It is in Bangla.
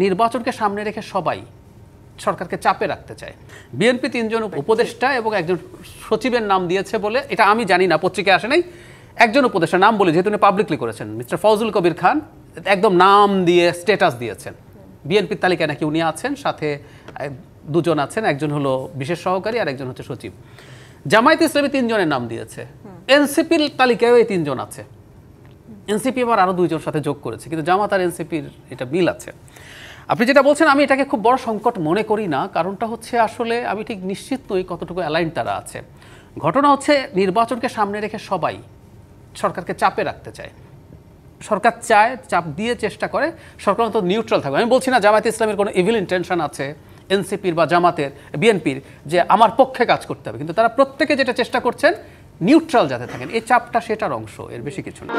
নির্বাচনকে সামনে রেখে সবাই সরকারকে চাপে রাখতে চায়। বিএনপি 3 জন উপদেষ্টা এবং একজন সচিবের নাম দিয়েছে বলে, এটা আমি জানি না, পত্রিকায় আসে নাই, একজন উপদেষ্টার নাম বলে, যেহেতু উনি পাবলিকলি করেছেন, মিস্টার ফজল কবির খান, একদম নাম দিয়ে স্ট্যাটাস দিয়েছেন। বিএনপির তালিকায় নাকি উনি আছেন, সাথে 2 জন আছেন, একজন হলো বিশেষ সহকারী আর একজন হচ্ছে সচিব। জামায়াতে ইসলামী 3 জনের নাম দিয়েছে, এনসিপির তালিকায়ও এই 3 জন আছে। এনসিপি আবার আরও 2 জন সাথে যোগ করেছে, কিন্তু জামাত আর এনসিপির এটা মিল আছে। আপনি যেটা বলছেন, আমি এটাকে খুব বড় সংকট মনে করি না। কারণটা হচ্ছে, আসলে আমি ঠিক নিশ্চিত নই কতটুকু অ্যালাইন তারা আছে। ঘটনা হচ্ছে, নির্বাচনকে সামনে রেখে সবাই সরকারকে চাপে রাখতে চায়। সরকার চায়, চাপ দিয়ে চেষ্টা করে সরকার অন্তত নিউট্রাল থাকবে। আমি বলছি না জামায়াতে ইসলামের কোনো ইভিল ইন্টেনশন আছে এনসিপির বা জামাতের, বিএনপির, যে আমার পক্ষে কাজ করতে হবে, কিন্তু তারা প্রত্যেকে যেটা চেষ্টা করছেন নিউট্রাল যাতে থাকেন। এই চাপটা সেটার অংশ, এর বেশি কিছু না।